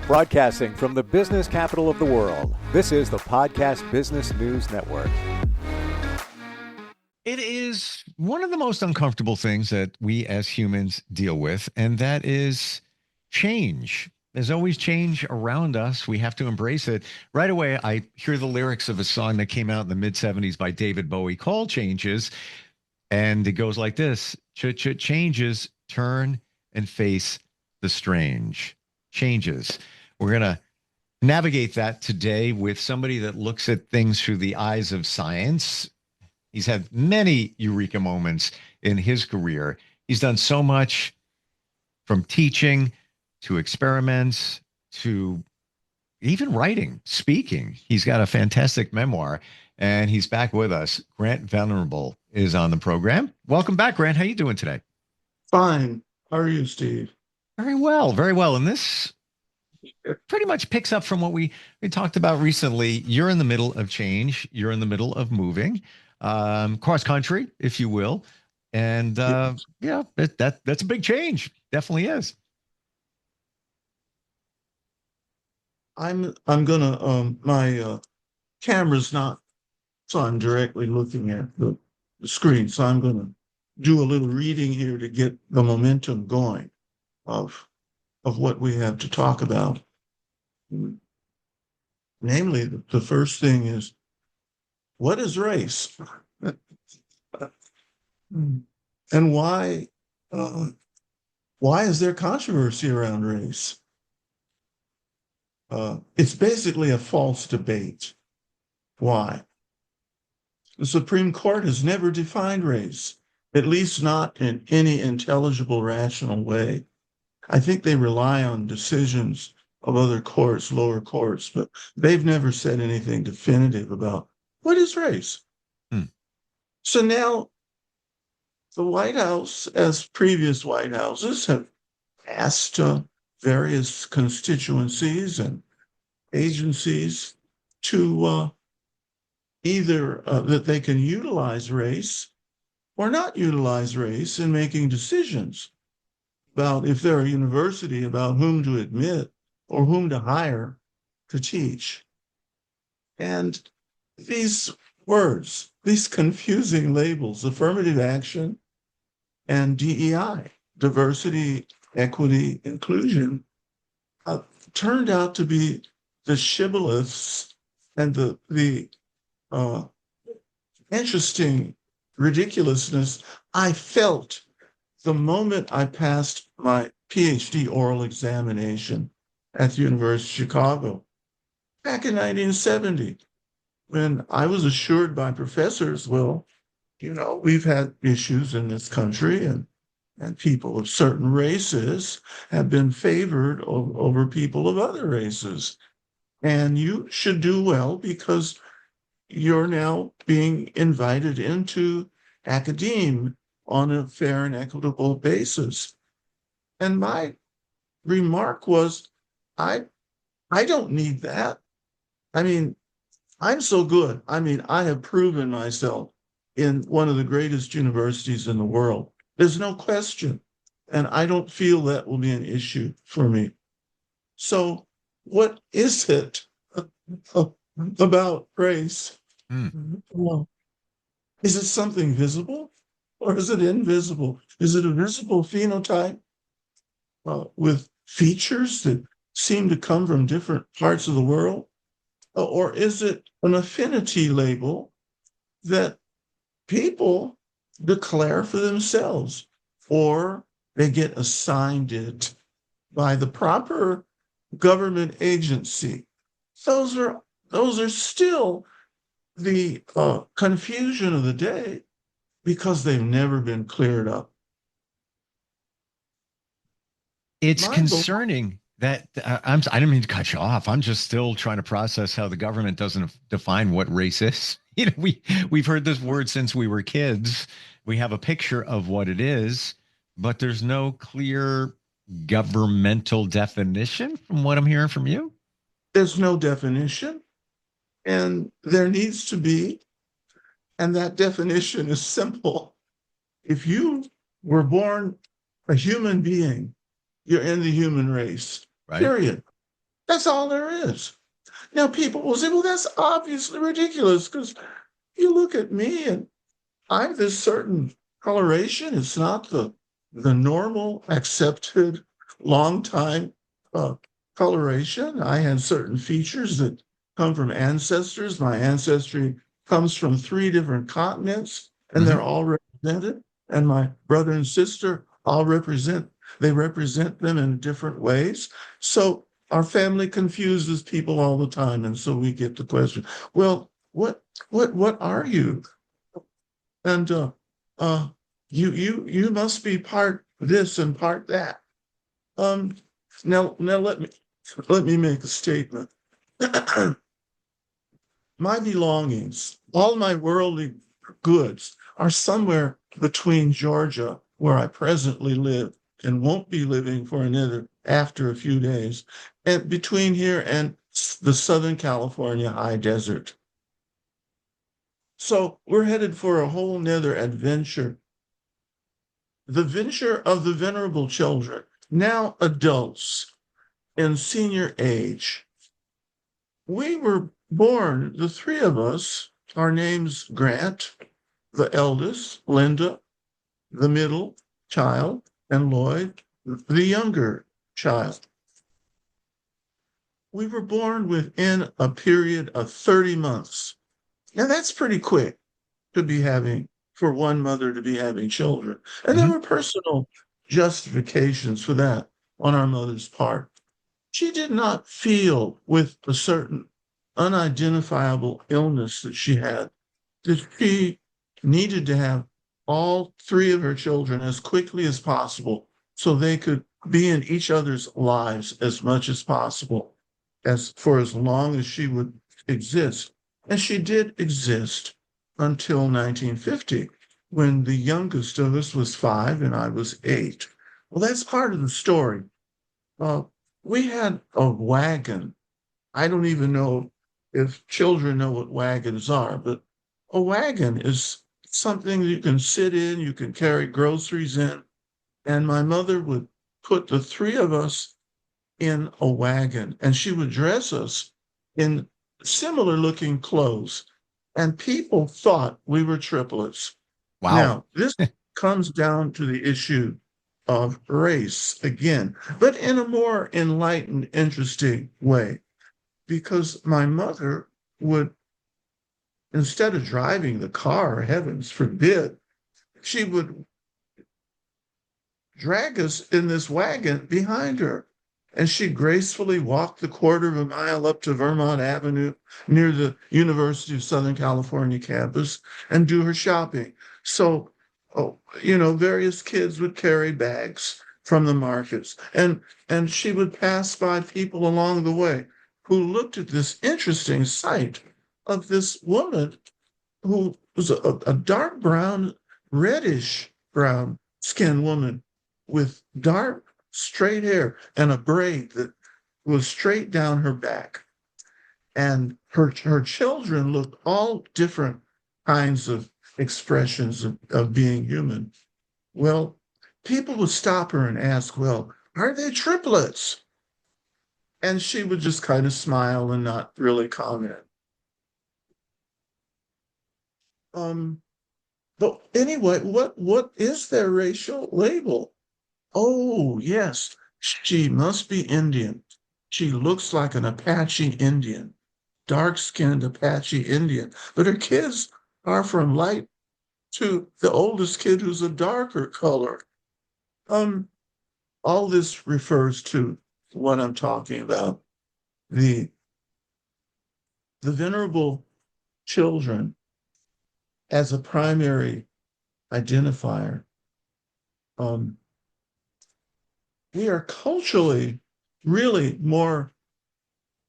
Broadcasting from the business capital of the world, this is the Podcast Business News Network. It is one of the most uncomfortable things that we as humans deal with, and that is change. There's always change around us. We have to embrace it. Right away, I hear the lyrics of a song that came out in the mid-'70s by David Bowie called Changes, and it goes like this. Changes, turn and face the strange. Changes. We're going to navigate that today with somebody that looks at things through the eyes of science. He's had many eureka moments in his career. He's done so much, from teaching to experiments to even writing, speaking. He's got a fantastic memoir, and he's back with us. Grant Venerable is on the program. Welcome back, Grant. How are you doing today? Fine. How are you, Steve? Very well, very well. And this pretty much picks up from what we talked about recently. You're in the middle of change. You're in the middle of moving, cross country, if you will. And yeah, that's a big change. Definitely is. I'm gonna my camera's not, so I'm directly looking at the screen. So I'm gonna do a little reading here to get the momentum going of what we have to talk about. Namely, the first thing is, what is race? And why is there controversy around race? It's basically a false debate. Why? The Supreme Court has never defined race, at least not in any intelligible, rational way. I think they rely on decisions of other courts, lower courts, but they've never said anything definitive about what is race. So now the White House, as previous White Houses, have asked various constituencies and agencies to either that they can utilize race or not utilize race in making decisions about, if they're a university, about whom to admit or whom to hire to teach. And these words, these confusing labels, affirmative action and DEI, diversity, equity, inclusion, turned out to be the shibboleths and the interesting ridiculousness I felt the moment I passed my PhD oral examination at the University of Chicago back in 1970, when I was assured by professors, well, we've had issues in this country, and people of certain races have been favored over people of other races. And you should do well because you're now being invited into academe on a fair and equitable basis. And my remark was, I don't need that. I mean, I'm so good. I mean, I have proven myself in one of the greatest universities in the world. There's no question. And I don't feel that will be an issue for me. So what is it about race? Well, is it something visible or is it invisible? Is it a visible phenotype with features that seem to come from different parts of the world? Or is it an affinity label that people declare for themselves, or they get assigned it by the proper government agency? Those are still the confusion of the day, because they've never been cleared up. It's concerning that I didn't mean to cut you off. I'm just still trying to process how the government doesn't define what race is. We've heard this word since we were kids. We have a picture of what it is, but there's no clear governmental definition from what I'm hearing from you. There's no definition, and there needs to be. And that definition is simple. If you were born a human being, you're in the human race, right? Period. That's all there is. Now, people will say, well, that's obviously ridiculous because you look at me and I have this certain coloration. It's not the normal accepted long time uh, coloration. I have certain features that come from ancestors. My ancestry comes from 3 different continents, and they're Hmm. all represented. And my brother and sister all they represent them in different ways. So our family confuses people all the time. And so we get the question, well, what are you? And uh, you must be part this and part that. Um, now let me make a statement. My belongings, all my worldly goods, are somewhere between Georgia, where I presently live and won't be living for another after a few days, and between here and the Southern California high desert. So we're headed for a whole nother adventure, the venture of the venerable children, now adults in senior age. We were born, the 3 of us, our names Grant, the eldest, Linda, the middle child, and Lloyd, the younger child. We were born within a period of 30 months. Now that's pretty quick to be having, for one mother to be having children. And there Hmm. were personal justifications for that on our mother's part. She did not feel, with a certain unidentifiable illness that she had, that she needed to have all 3 of her children as quickly as possible so they could be in each other's lives as much as possible, as for as long as she would exist. And she did exist until 1950, when the youngest of us was 5 and I was 8. Well, that's part of the story. Uh, we had a wagon. I don't even know if children know what wagons are, but a wagon is something you can sit in, you can carry groceries in. And my mother would put the 3 of us in a wagon and she would dress us in similar looking clothes. And people thought we were triplets. Wow. Now, this comes down to the issue of race again, but in a more enlightened, interesting way, because my mother would, instead of driving the car, heavens forbid, she would drag us in this wagon behind her. And she gracefully walked the quarter of a mile up to Vermont Avenue near the University of Southern California campus and do her shopping. So, various kids would carry bags from the markets, and she would pass by people along the way who looked at this interesting sight of this woman who was a dark brown, reddish brown skinned woman with dark, straight hair and a braid that was straight down her back. And her children looked all different kinds of expressions of being human. Well, people would stop her and ask, well, are they triplets? And she would just kind of smile and not really comment. Um, But anyway, what is their racial label? Oh, yes, she must be Indian. She looks like an Apache Indian, dark-skinned Apache Indian. But her kids are from light to the oldest kid who's a darker color. Um, all this refers to what I'm talking about. The the venerable children as a primary identifier. Um, we are culturally really more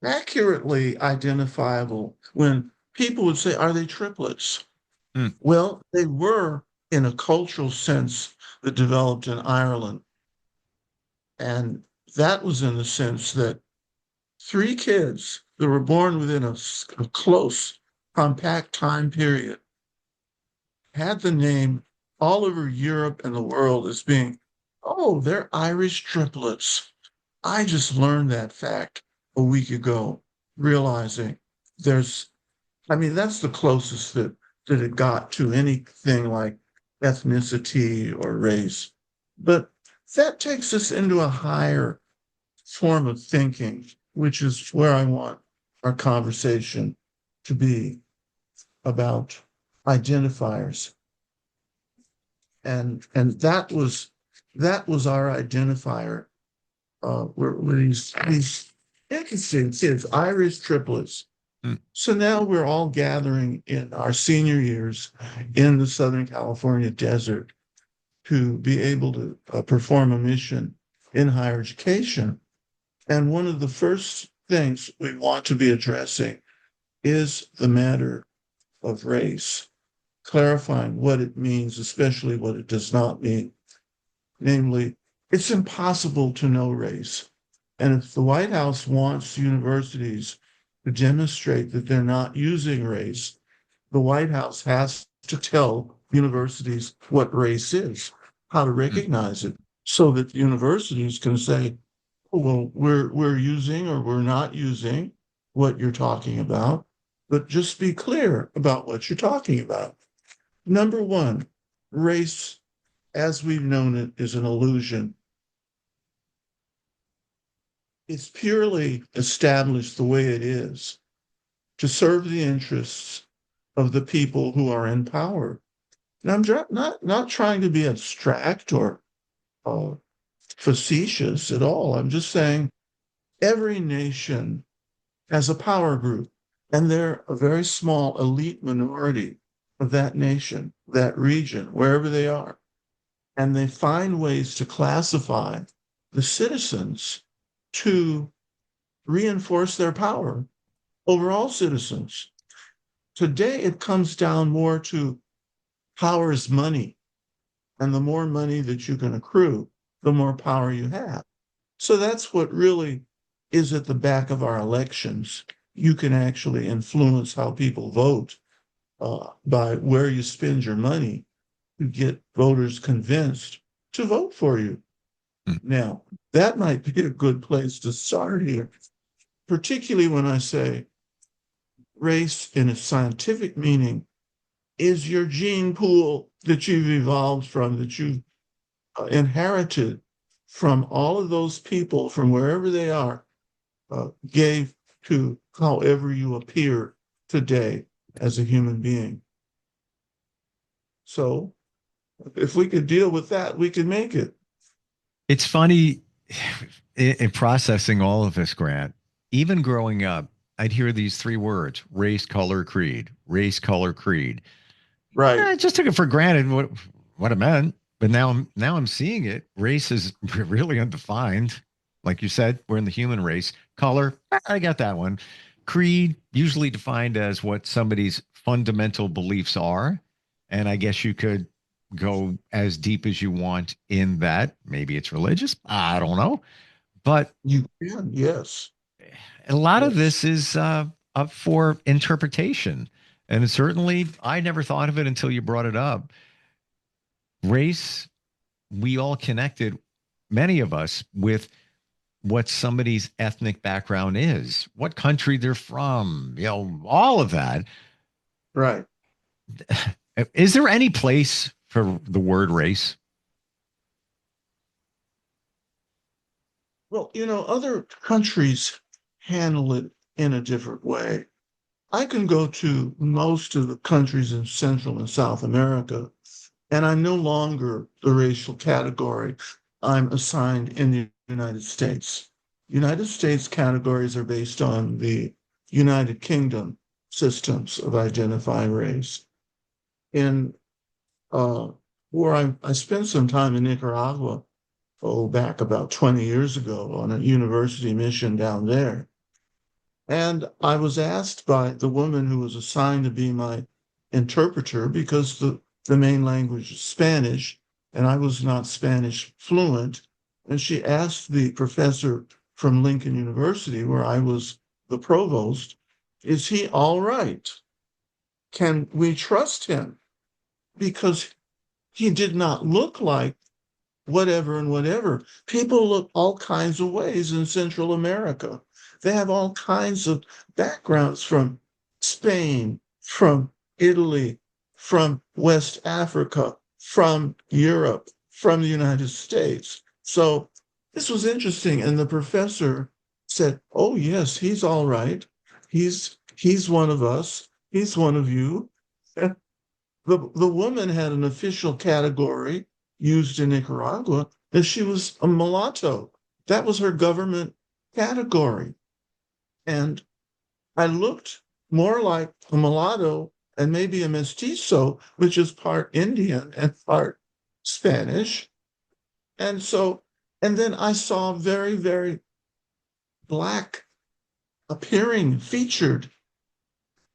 accurately identifiable when people would say, are they triplets? Hmm. Well, they were in a cultural sense that developed in Ireland. And that was in the sense that 3 kids that were born within a close, compact time period had the name all over Europe and the world as being, oh, they're Irish triplets. I just learned that fact a week ago, realizing that's the closest that it got to anything like ethnicity or race. But that takes us into a higher form of thinking, which is where I want our conversation to be about identifiers. And that was our identifier. Were these interesting kids, Irish triplets. Mm. So now we're all gathering in our senior years in the Southern California desert to be able to perform a mission in higher education. And one of the first things we want to be addressing is the matter of race, clarifying what it means, especially what it does not mean. Namely, it's impossible to know race. And if the White House wants universities to demonstrate that they're not using race, the White House has to tell universities what race is, how to recognize it, so that universities can say, oh, well, we're using or we're not using what you're talking about, but just be clear about what you're talking about. Number one, race, as we've known it, is an illusion. It's purely established the way it is to serve the interests of the people who are in power. And I'm not trying to be abstract or uh, facetious at all. I'm just saying every nation has a power group, and they're a very small elite minority of that nation, that region, wherever they are. And they find ways to classify the citizens to reinforce their power over all citizens. Today, it comes down more to power is money. And the more money that you can accrue, the more power you have. So that's what really is at the back of our elections. You can actually influence how people vote by where you spend your money to get voters convinced to vote for you. Mm. Now, that might be a good place to start here, particularly when I say race in its scientific meaning is your gene pool that you've evolved from, that you've inherited from all of those people from wherever they are, gave to however you appear today as a human being. So if we could deal with that, we could make it. It's funny in processing all of this, Grant. Even growing up, I'd hear these three words: race, color, creed. Race, color, creed. Right. I just took it for granted what it meant. But now I'm seeing it. Race is really undefined. Like you said, we're in the human race. Color, I got that one. Creed, usually defined as what somebody's fundamental beliefs are. And I guess you could go as deep as you want in that. Maybe it's religious. I don't know. But You can, yes. a lot of Yes. this is up for interpretation. And certainly, I never thought of it until you brought it up. Race, we all connected, many of us, with what somebody's ethnic background is, what country they're from, all of that. Right. Is there any place for the word race? Well, other countries handle it in a different way. I can go to most of the countries in Central and South America, and I'm no longer the racial category I'm assigned in the United States. United States categories are based on the United Kingdom systems of identifying race. In where I spent some time in Nicaragua, back about 20 years ago on a university mission down there. And I was asked by the woman who was assigned to be my interpreter because the main language is Spanish, and I was not Spanish fluent. And she asked the professor from Lincoln University, where I was the provost, is he all right? Can we trust him? Because he did not look like whatever and whatever. People look all kinds of ways in Central America. They have all kinds of backgrounds from Spain, from Italy, from West Africa, from Europe, from the United States. So this was interesting. And the professor said, "Oh, yes, he's all right. He's one of us. He's one of you." And the woman had an official category used in Nicaragua that she was a mulatto. That was her government category. And I looked more like a mulatto and maybe a mestizo, which is part Indian and part Spanish. And so, and then I saw very, very black appearing featured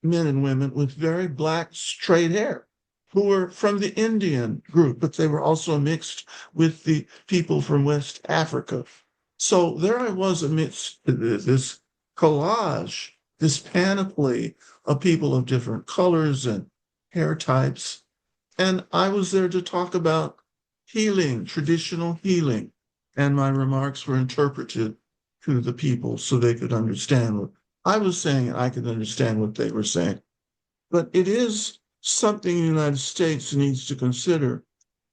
men and women with very black straight hair who were from the Indian group, but they were also mixed with the people from West Africa. So there I was amidst this collage, this panoply of people of different colors and hair types. And I was there to talk about healing, traditional healing. And my remarks were interpreted to the people so they could understand what I was saying and I could understand what they were saying. But it is something the United States needs to consider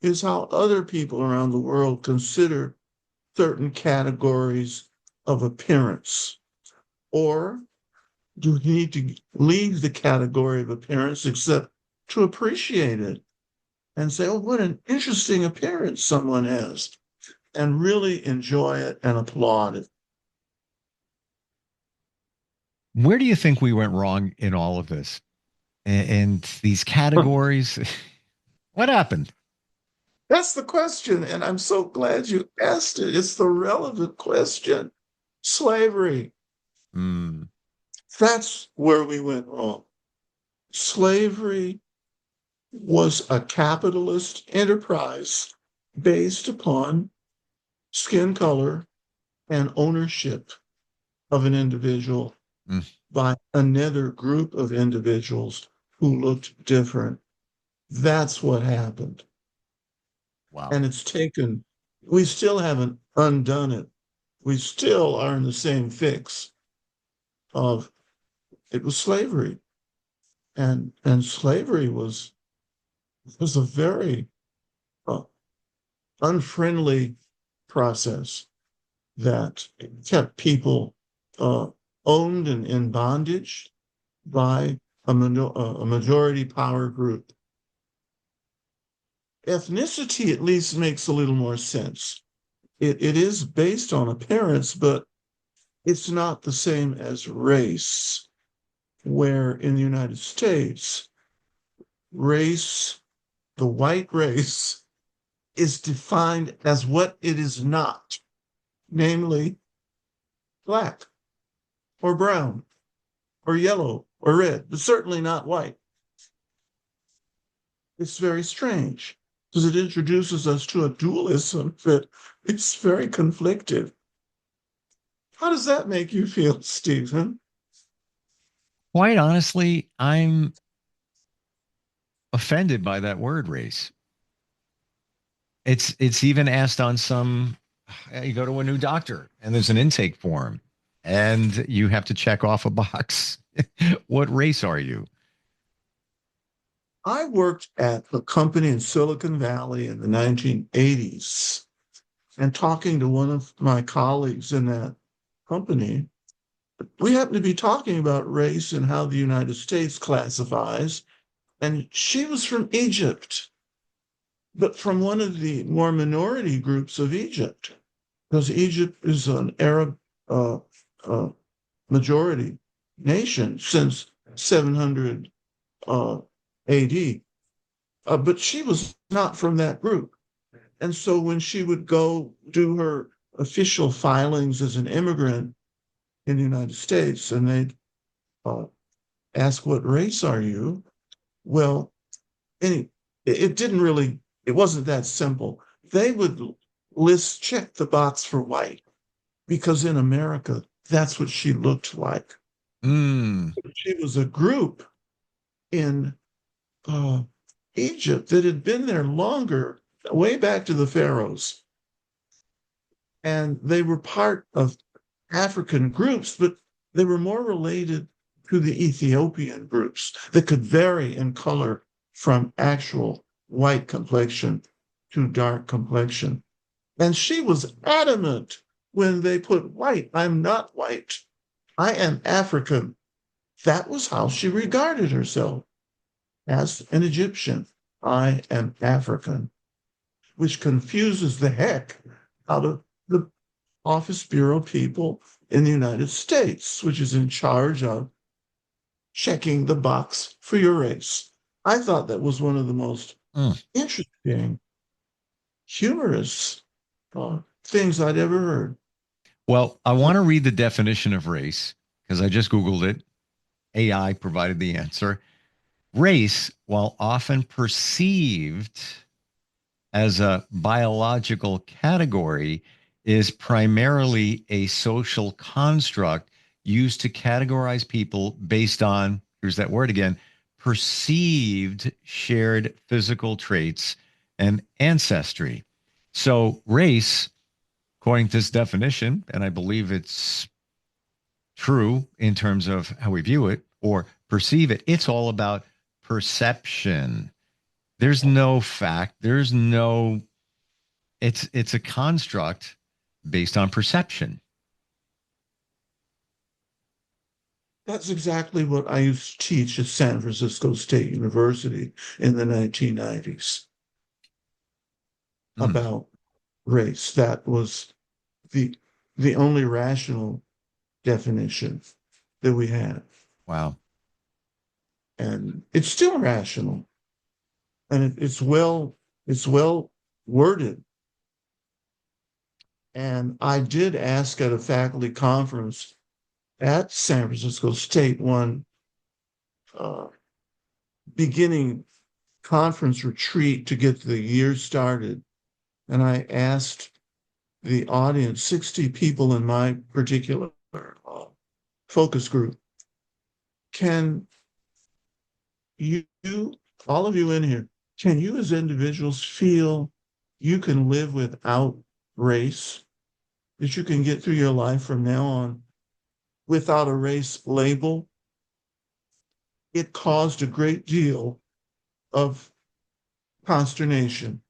is how other people around the world consider certain categories of appearance. Or do we need to leave the category of appearance except to appreciate it and say, "Oh, what an interesting appearance someone has," and really enjoy it and applaud it? Where do you think we went wrong in all of this? And these categories, what happened? That's the question, and I'm so glad you asked it. It's the relevant question. Slavery. Mm, That's where we went wrong. Slavery was a capitalist enterprise based upon skin color and ownership of an individual mm, by another group of individuals who looked different. That's what happened. wow. And it's taken, we still haven't undone it. We still are in the same fix of it was slavery. And slavery was a very uh, unfriendly process that kept people owned and in bondage by a majority power group. Ethnicity at least makes a little more sense. It is based on appearance, but it's not the same as race, where in the United States, race, the white race, is defined as what it is not, namely black or brown or yellow or red, but certainly not white. It's very strange because it introduces us to a dualism that is very conflicted. How does that make you feel, Stephen? Quite honestly, I'm offended by that word race. It's even asked on some, you go to a new doctor and there's an intake form and you have to check off a box. What race are you? I worked at a company in Silicon Valley in the 1980s, and talking to one of my colleagues in that company, we happened to be talking about race and how the United States classifies. And she was from Egypt, but from one of the more minority groups of Egypt, because Egypt is an Arab uh, uh, majority nation since 700 AD. But she was not from that group. And so when she would go do her official filings as an immigrant in the United States, and they'd uh, ask, "What race are you?" Well, any, it didn't really, it wasn't that simple. They would check the box for white because in America, that's what she looked like. Mm, She was a group in uh, Egypt that had been there longer, way back to the pharaohs. And they were part of African groups, but they were more related to the Ethiopian groups that could vary in color from actual white complexion to dark complexion. And she was adamant when they put white. I'm not white. I am African. That was how she regarded herself, as an Egyptian. I am African, which confuses the heck out of the Office Bureau people in the United States, which is in charge of checking the box for your race. I thought that was one of the most interesting, humorous things I'd ever heard. Well, I want to read the definition of race because I just Googled it. AI provided the answer. Race, while often perceived as a biological category, is primarily a social construct used to categorize people based on, here's that word again, perceived shared physical traits and ancestry. So, race, according to this definition, and I believe it's true in terms of how we view it or perceive it, it's all about perception. There's no fact. There's no, it's a construct based on perception. That's exactly what I used to teach at San Francisco State University in the 1990s about race. That was the the only rational definition that we had. Wow. And it's still rational. And it's well worded. And I did ask at a faculty conference at San Francisco State, one uh, beginning conference retreat to get the year started. And I asked the audience, 60 people in my particular focus group, can you, all of you in here, can you as individuals feel you can live without race? That you can get through your life from now on without a race label? It caused a great deal of consternation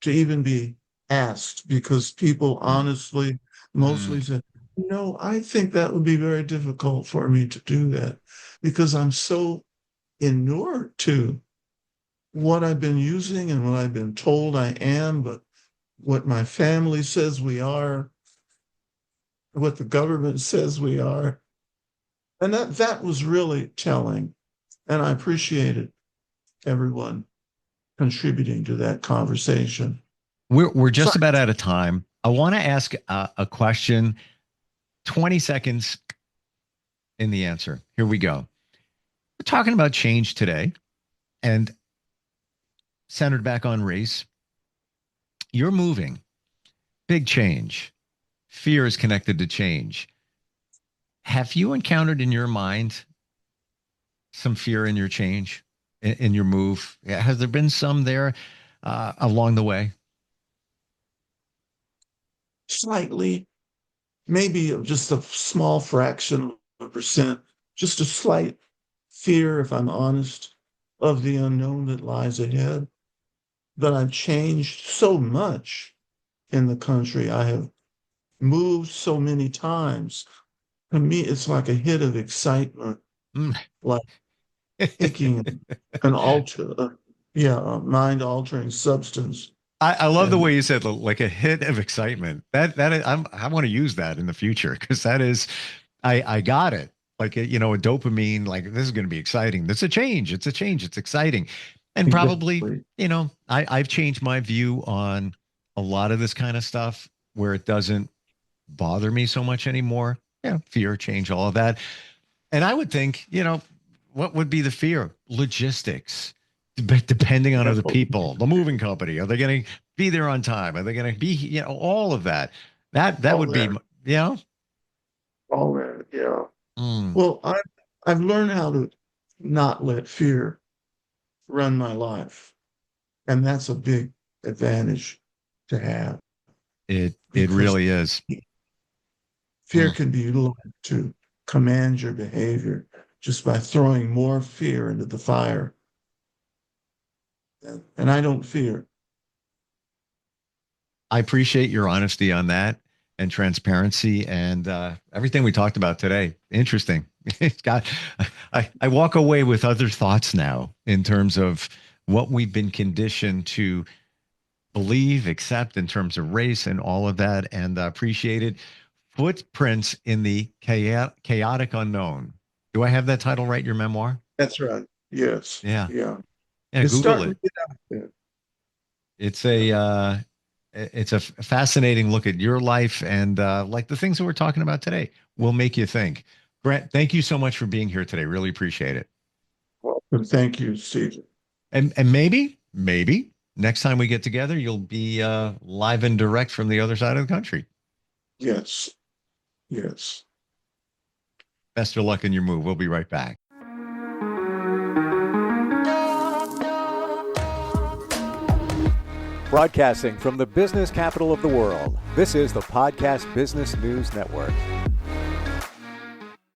to even be asked because people honestly mostly said, no, I think that would be very difficult for me to do that because I'm so inured to what I've been using and what I've been told I am, but what my family says we are, what the government says we are. And that was really telling. And I appreciated everyone contributing to that conversation. We're So just about out of time. I want to ask a question, 20 seconds in the answer. Here we go. We're talking about change today and centered back on race. You're moving, big change. Fear is connected to change. Have you encountered in your mind some fear in your change, in your move? Has there been some there along the way? slightly, maybe just a small fraction of a percent, just a slight fear, if I'm honest, of the unknown that lies ahead. But I've changed so much in the country. I have moved so many times. To me, it's like a hit of excitement, Mm. like taking an a mind-altering substance. I love the And way you said like a hit of excitement. That is, I want to use that in the future because that is, I got it. Like a dopamine. Like this is going to be exciting. That's a change. It's a change. It's exciting, and probably exactly. I've changed my view on a lot of this kind of stuff where it doesn't bother me so much anymore. Yeah, fear, change, all of that. And I would think, what would be the fear? Logistics, depending on other people, the moving company. Are they going to be there on time? Are they going to be, all of that? That All would be, that, yeah. all that, yeah. Mm, Well, I've learned how to not let fear run my life. And that's a big advantage to have it because really is. Fear can be utilized to command your behavior just by throwing more fear into the fire. And I don't fear. I appreciate your honesty on that and transparency and everything we talked about today. Interesting. It's got, I walk away with other thoughts now in terms of what we've been conditioned to believe, accept in terms of race and all of that, and appreciate it. Footprints in the chaotic unknown. Do I have that title right? Your memoir? That's right. Yes. Yeah. Yeah. Yeah. It's Google starting it. to get out there. It's a fascinating look at your life and like the things that we're talking about today will make you think. Grant, thank you so much for being here today. Really appreciate it. Well, thank you, Stephen. And maybe next time we get together, you'll be live and direct from the other side of the country. Yes. Yes. Best of luck in your move. We'll be right back. Broadcasting from the business capital of the world, this is the Podcast Business News Network.